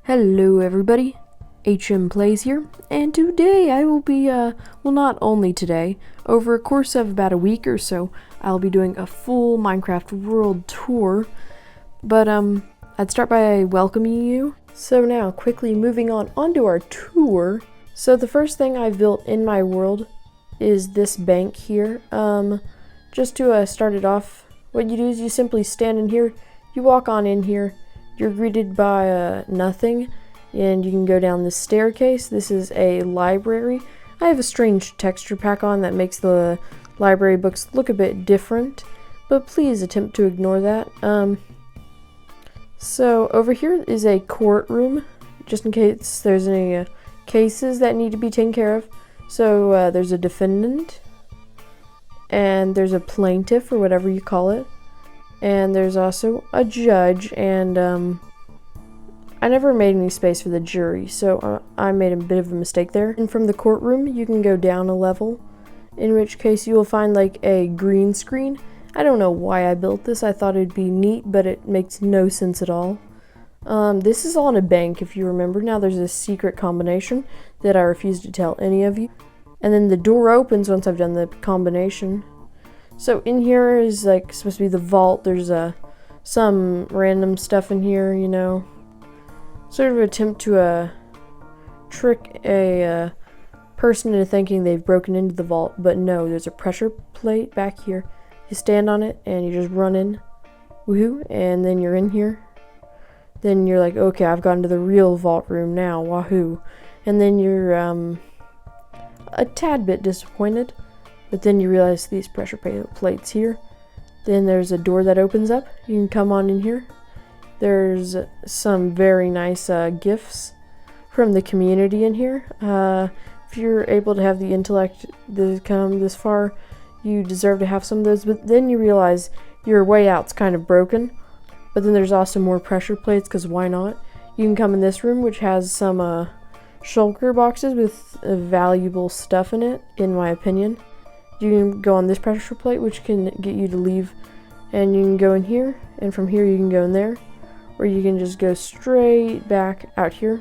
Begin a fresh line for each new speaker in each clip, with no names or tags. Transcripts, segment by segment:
Hello everybody, HM Plays here, and today I will be, not only today, over a course of about a week or so, I'll be doing a full Minecraft world tour, but, I'd start by welcoming you. So now, quickly moving on onto our tour. So the first thing I've built in my world is this bank here. Just to start it off, what you do is you simply stand in here, you walk on in here, you're greeted by nothing, and you can go down this staircase. This is a library. I have a strange texture pack on that makes the library books look a bit different, but please attempt to ignore that. So over here is a courtroom, just in case there's any cases that need to be taken care of. So there's a defendant, and there's a plaintiff, or whatever you call it. And there's also a judge, and I never made any space for the jury, so I made a bit of a mistake there. And from the courtroom, you can go down a level, in which case you will find like a green screen. I don't know why I built this. I thought it'd be neat, but it makes no sense at all. This is on a bank, if you remember. Now there's a secret combination that I refuse to tell any of you. And then the door opens once I've done the combination. So in here is like supposed to be the vault. There's some random stuff in here, you know. Sort of attempt to trick a person into thinking they've broken into the vault, but no, there's a pressure plate back here. You stand on it and you just run in, woohoo, and then you're in here. Then you're like, okay, I've gone to the real vault room now, wahoo. And then you're a tad bit disappointed. But then you realize these pressure plates here. Then there's a door that opens up. You can come on in here. There's some very nice gifts from the community in here. If you're able to have the intellect to come this far, you deserve to have some of those. But then you realize your way out's kind of broken. But then there's also more pressure plates, because why not? You can come in this room, which has some shulker boxes with valuable stuff in it, in my opinion. You can go on this pressure plate, which can get you to leave, and you can go in here, and from here you can go in there, or you can just go straight back out here,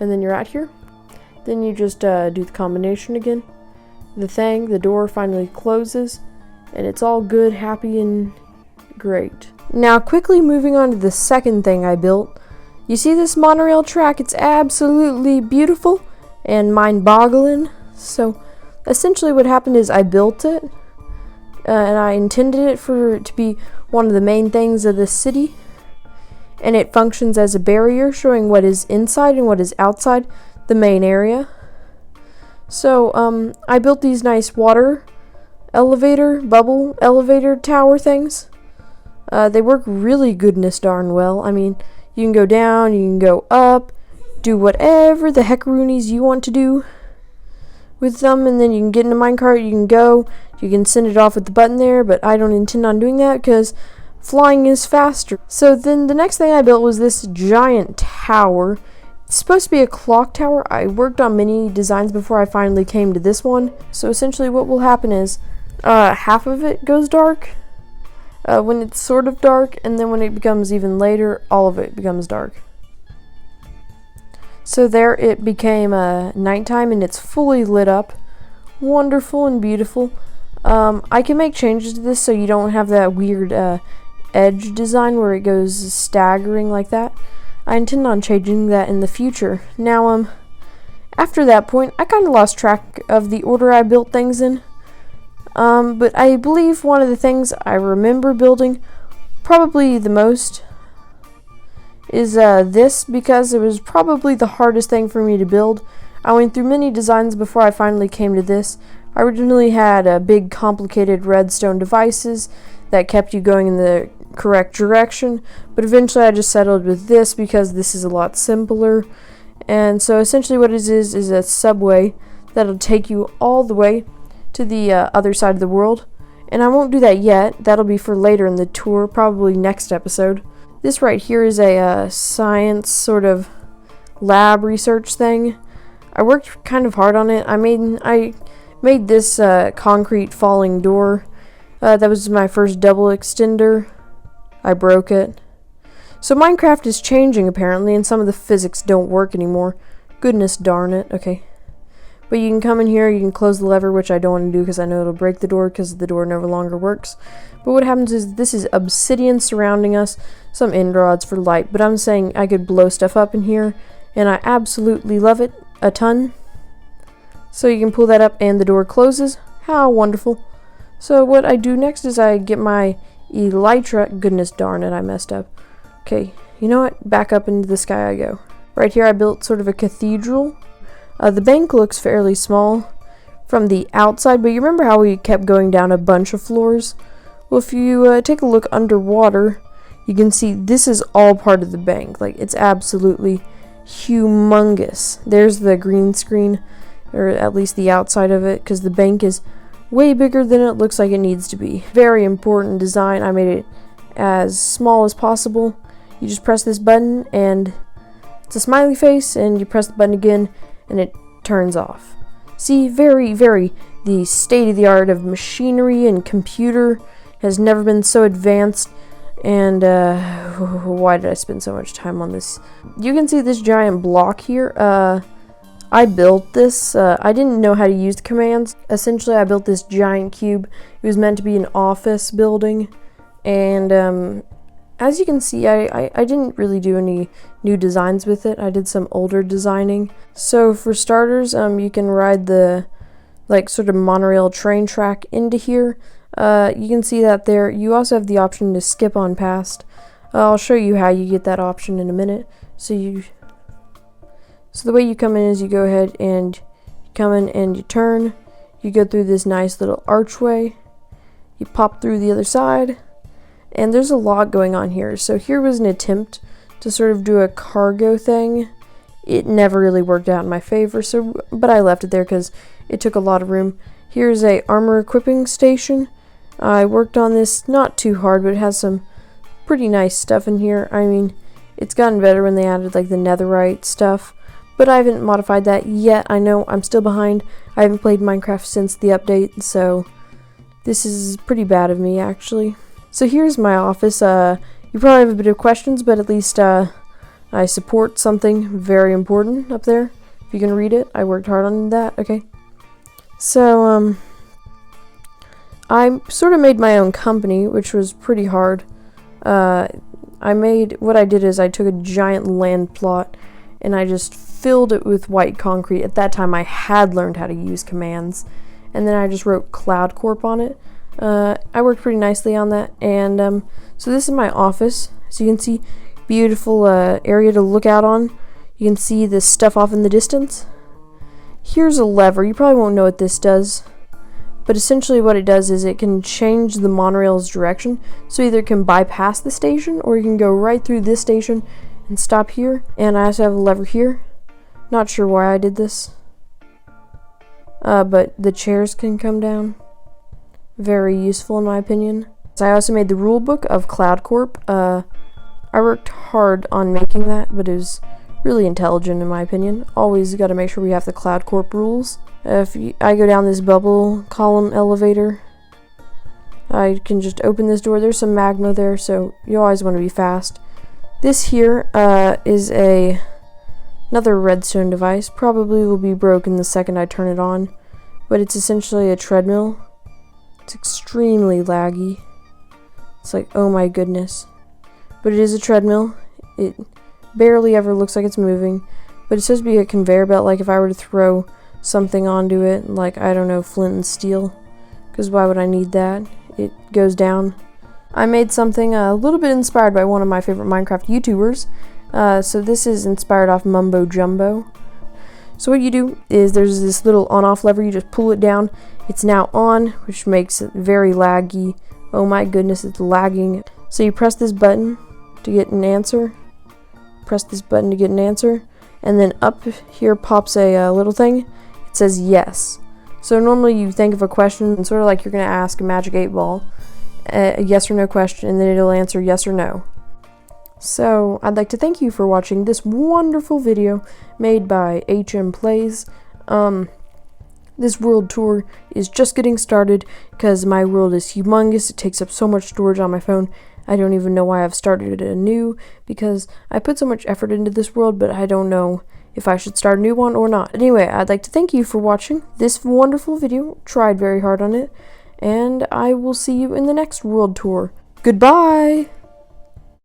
and then you're out here. Then you just do the combination again. The door finally closes, and it's all good, happy, and great. Now quickly moving on to the second thing I built. You see this monorail track? It's absolutely beautiful and mind-boggling. So essentially what happened is I built it, and I intended it to be one of the main things of the city, and it functions as a barrier showing what is inside and what is outside the main area. So I built these nice water bubble elevator tower things. They work really goodness darn well. I mean, you can go down, you can go up, do whatever the heckaroonies you want to do with them, and then you can get in a minecart, you can send it off with the button there, but I don't intend on doing that because flying is faster. So then the next thing I built was this giant tower. It's supposed to be a clock tower. I worked on many designs before I finally came to this one. So essentially what will happen is half of it goes dark when it's sort of dark, and then when it becomes even later, all of it becomes dark. So there it became nighttime, and it's fully lit up. Wonderful and beautiful. I can make changes to this so you don't have that weird edge design where it goes staggering like that. I intend on changing that in the future. Now, after that point, I kind of lost track of the order I built things in. But I believe one of the things I remember building probably the most is this, because it was probably the hardest thing for me to build. I went through many designs before I finally came to this. I originally had big complicated redstone devices that kept you going in the correct direction, but eventually I just settled with this because this is a lot simpler. And so essentially what it is a subway that'll take you all the way to the other side of the world. And I won't do that yet. That'll be for later in the tour, probably next episode. This right here is a science sort of lab research thing. I worked kind of hard on it. I made this concrete falling door. That was my first double extender. I broke it. So Minecraft is changing apparently, and some of the physics don't work anymore. Goodness darn it. Okay. But you can come in here, you can close the lever, which I don't want to do because I know it'll break the door because the door no longer works. But what happens is this is obsidian surrounding us, some end rods for light. But I'm saying I could blow stuff up in here, and I absolutely love it a ton. So you can pull that up and the door closes. How wonderful. So what I do next is I get my elytra. Goodness darn it, I messed up. Okay, you know what? Back up into the sky I go. Right here I built sort of a cathedral. The bank looks fairly small from the outside, but you remember how we kept going down a bunch of floors? Well, if you take a look underwater, you can see this is all part of the bank. Like, it's absolutely humongous. There's the green screen, or at least the outside of it, because the bank is way bigger than it looks like it needs to be. Very important design. I made it as small as possible. You just press this button, and it's a smiley face, and you press the button again, and it turns off. See, very, very, the state-of-the-art of machinery and computer has never been so advanced. And why did I spend so much time on this? You can see this giant block here. I built this. I didn't know how to use the commands. Essentially, I built this giant cube. It was meant to be an office building, and as you can see, I didn't really do any new designs with it. I did some older designing. So for starters, you can ride the sort of monorail train track into here. You can see that there. You also have the option to skip on past. I'll show you how you get that option in a minute. So the way you come in is you go ahead and you come in and you turn. You go through this nice little archway. You pop through the other side. And there's a lot going on here. So here was an attempt to sort of do a cargo thing. It never really worked out in my favor, but I left it there because it took a lot of room. Here's a armor equipping station. I worked on this not too hard, but it has some pretty nice stuff in here. I mean, it's gotten better when they added like the netherite stuff, but I haven't modified that yet. I know I'm still behind. I haven't played Minecraft since the update, so this is pretty bad of me actually. So here's my office. You probably have a bit of questions, but at least I support something very important up there. If you can read it, I worked hard on that. Okay. So I sort of made my own company, which was pretty hard. What I did is I took a giant land plot and I just filled it with white concrete. At that time, I had learned how to use commands, and then I just wrote Cloud Corp on it. I worked pretty nicely on that, and so this is my office. So you can see beautiful area to look out on. You can see this stuff off in the distance. Here's a lever. You probably won't know what this does, but essentially what it does is it can change the monorail's direction. So either it can bypass the station, or you can go right through this station and stop here. And I also have a lever here. Not sure why I did this, but the chairs can come down. Very useful in my opinion. So I also made the rule book of Cloud Corp. I worked hard on making that, but it was really intelligent in my opinion. Always got to make sure we have the Cloud Corp rules. I go down this bubble column elevator, I can just open this door. There's some magma there, so you always want to be fast. This here is another redstone device. Probably will be broken the second I turn it on, but it's essentially a treadmill. It's extremely laggy. It's like, oh my goodness. But it is a treadmill. It barely ever looks like it's moving. But it's supposed to be a conveyor belt, like if I were to throw something onto it, like, I don't know, flint and steel. Because why would I need that? It goes down. I made something a little bit inspired by one of my favorite Minecraft YouTubers. So this is inspired off Mumbo Jumbo. So what you do is there's this little on-off lever. You just pull it down. It's now on, which makes it very laggy. Oh my goodness, it's lagging. So you press this button to get an answer. Press this button to get an answer. And then up here pops a little thing. It says yes. So normally you think of a question, sort of like you're going to ask a Magic 8 Ball. A yes or no question, and then it'll answer yes or no. So I'd like to thank you for watching this wonderful video made by HM Plays. This world tour is just getting started because my world is humongous. It takes up so much storage on my phone. I don't even know why I've started it anew, because I put so much effort into this world, but I don't know if I should start a new one or not. Anyway, I'd like to thank you for watching this wonderful video. Tried very hard on it, and I will see you in the next world tour. Goodbye!